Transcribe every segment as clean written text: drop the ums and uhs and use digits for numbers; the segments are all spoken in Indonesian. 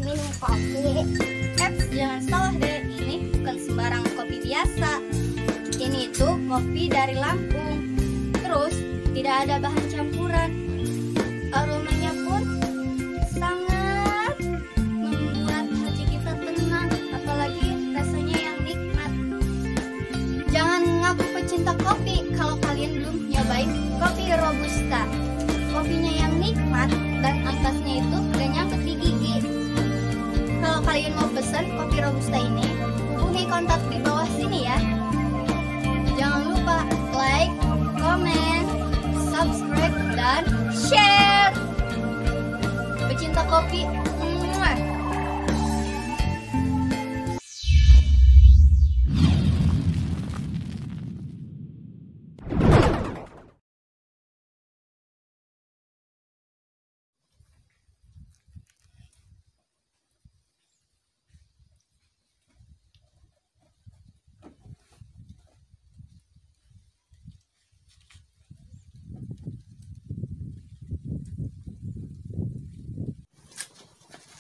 minum kopi. Jangan salah deh, ini bukan sembarang kopi biasa. Ini tuh kopi dari Lampung. Terus tidak ada bahan campuran. Aromanya pun sangat membuat hati kita tenang, apalagi rasanya yang nikmat. Jangan ngaku pecinta kopi kalau kalian belum nyobain kopi Robusta. Kopinya yang nikmat dan ampasnya itu gak nyangkut di gigi. Kalau kalian mau pesan kopi Robusta ini, hubungi kontak di bawah sini ya. Jangan lupa like, comment, subscribe, dan share. Pecinta kopi, muah.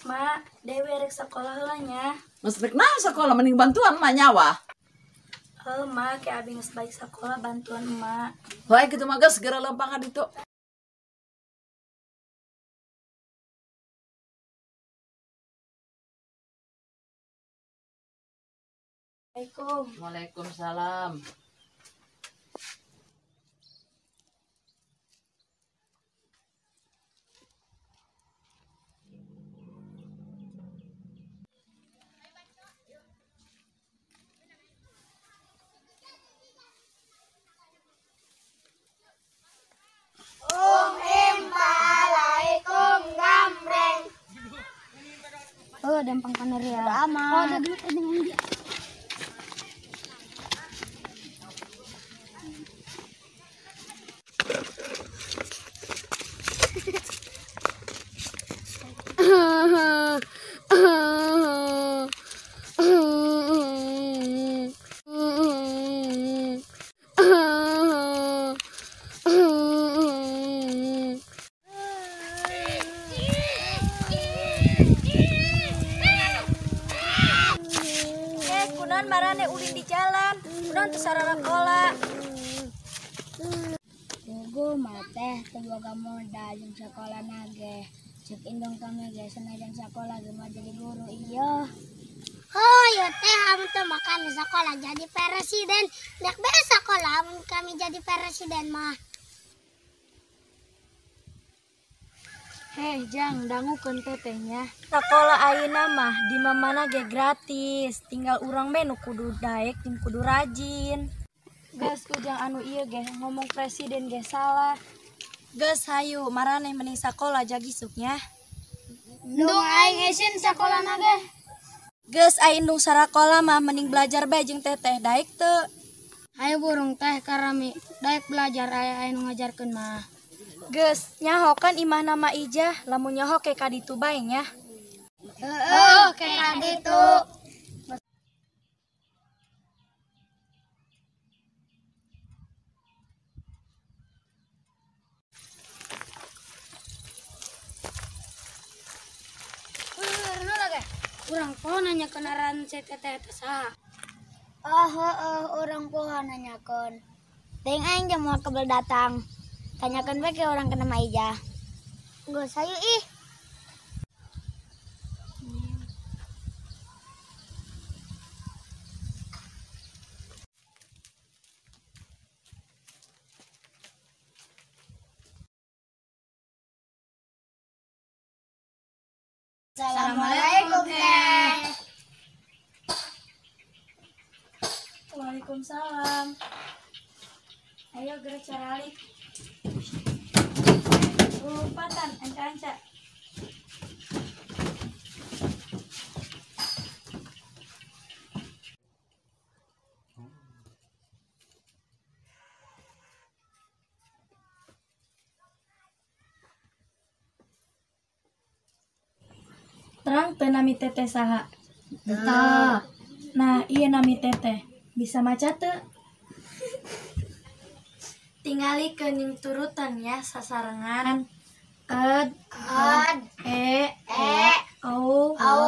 Mak, Dewi rek sekolah lanya. Mas rek nah sekolah mending bantuan mah nyawa. Mak, kayak abis baik sekolah bantuan emak. Wah gitu mah gas segera lempangan itu. Assalamualaikum. Waalaikumsalam. Dempang paner ya. Aman. Ada duit dengan dia. Kunaon marane ulin di jalan. Kunaon teu sarara kola. Tugu mateh temboga modal jeung sekolah nage. Cek indong kami ge sanajan sekolah ge mah jadi guru iya. Oh ya teh amun teh makan di sekolah jadi presiden. Nek bae sekolah amun kami jadi presiden mah. Heh, jang dangukeun tetehnya. Sakola ayeuna mah di mana ge gratis. Tinggal urang mah nu kudu daek jeung kudu rajin. Geus kujang anu ieu ge ngomong presiden ge salah. Geus hayu maraneh mending sakola jagisuknya. Ndung aing isin sakolana ge. Geus aing ndung sarakola mah mending belajar bae jeung teteh daek teu. Hayu burung teh karami daek belajar aya anu ngajarkeun mah. Geus nyaho kan imah nama ijah, lamun nyaho ke kaditu bae nya. Heeh, kayak kaditu. Urang poho nanyakeun aran si teteh teh saha? Urang poho nanyakeun. Teuing aing jam moal kebel datang. Tanyakeun bae ke orang kena maijah. Geus hayu ih. Assalamualaikum teh. Waalaikumsalam. Ayo gerak caralik. Lupatan, anca-anca. Terang teu nami teteh saha? Teu. Nah, iya nami teteh. Bisa maca teu? Tingali kening turutan ya sasarengan. Ed, Ad, e, e, au, au,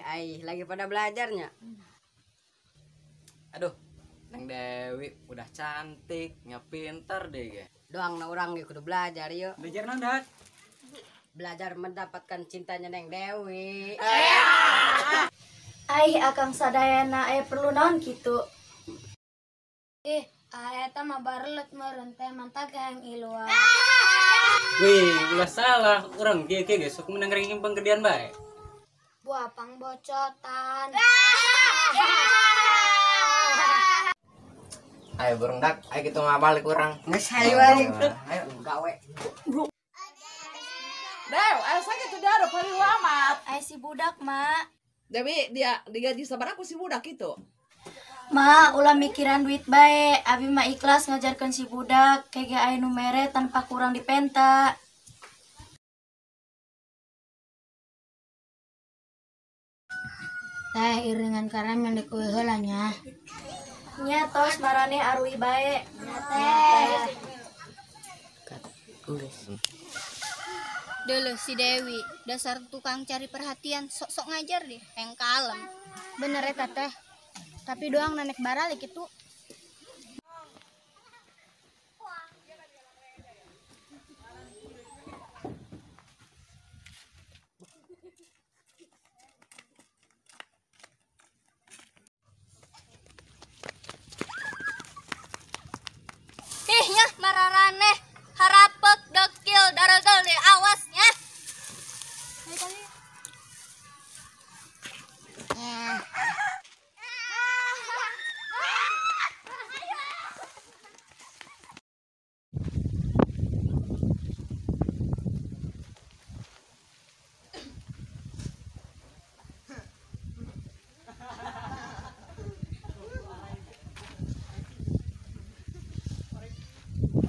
ai lagi pada belajarnya. Aduh, Neng Dewi udah cantik, pintar deh ge. Doang na orang ge kudu belajar yuk. Belajar nandat. Belajar mendapatkan cintanya Neng Dewi. Ai akang sadayana perlu naon kitu. Eta mah barelet meureun teh mantagah yang ilua. Wih, ulah salah. Orang ge sok menang ringin penggedean bae. Buah pang bocotan. Ayo burung dak, ayo kita ngabalik kurang. Geus hayu wae. Ayo Gawe. Dew, ayo sakit tuh dia paling amat. Ai si budak, Mak. Dewi dia digaji sabaraha ku si budak itu. Ma, ulah mikiran duit bae. Abi mah ikhlas ngajarkan si budak kege ai nu mere tanpa kurang dipenta. Teh iringan karam yang dikue heula nya. Nya tos marane arui bae. Teh. Dulu si Dewi, dasar tukang cari perhatian, sok-sok ngajar deh, yang kalem. Bener eta teh. Tapi doang nanek baralik itu. Ih, nya mararaneh, harapek, dekil, daragel deh, awasnya.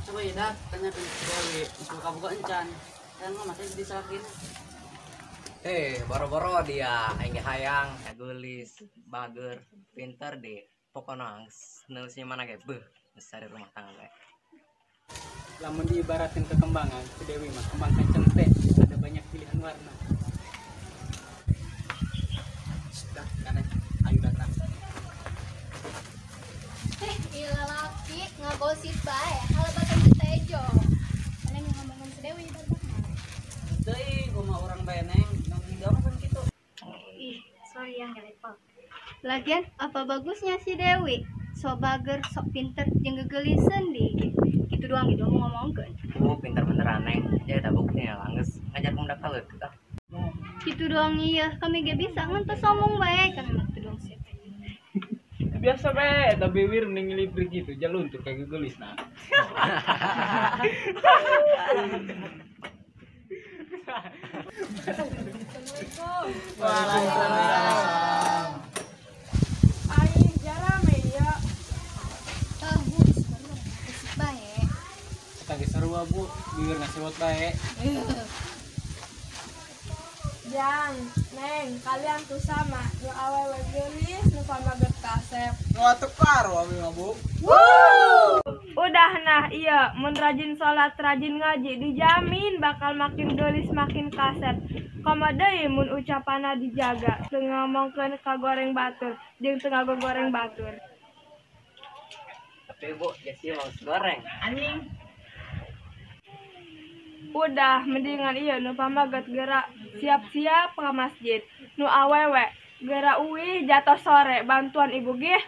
Coba ya dah, tanya ke Dewi, buka buka encan. Kan mah masih disakin. boro-boro dia aing hayang, gelis, bager, pintar deh. Pokoknya nulisnya mana ge beuh, besar di rumah tangga bae. Lamun diibaratin kekembangan, si Dewi mah kembang kenceng teh, ada banyak pilihan warna. Sudah, kan ayo datang. Iya laki, ngagosip bae, hal batang tejo. Mana yang ngomongin si Dewi baru. Deui rumah orang bae neng, nang jauh kan kitu. Sorry yang level. Lagian apa bagusnya si Dewi? Sok bager, sok pinter, jeung gegelisen di. Gitu doang gitu ngomongkeun. Pintar beneran neng, jadi tak buktinya langgeus ngajar budak kalut kita. Gitu doang iya, kami gak bisa ngantos ngomong bae, kami mah gitu doang sih. Biasa bae, tapi wir mending librik gitu, jalur tuh kayak gelis nah. Bagus, bersih bae. Kita geus sarua Bu, biar ngasih buat bae. Jang, Neng, kalian tuh sama. Nu awewe gelis, nu pamaget kasep. Ngatu karo abi mah Bu. Udah nah, iya, mun rajin sholat, rajin ngaji, dijamin bakal makin gelis, makin kasep. Komadai mun ucapana dijaga, teu ngomongkeun ka goreng batur, jeung teu ngagoreng batur. Tapi Bu, Jesse mau goreng. Udah, mendingan iya nu pamaget gerak siap-siap ke masjid. Nu awewe gerak uwi jatuh sore bantuan ibu gih.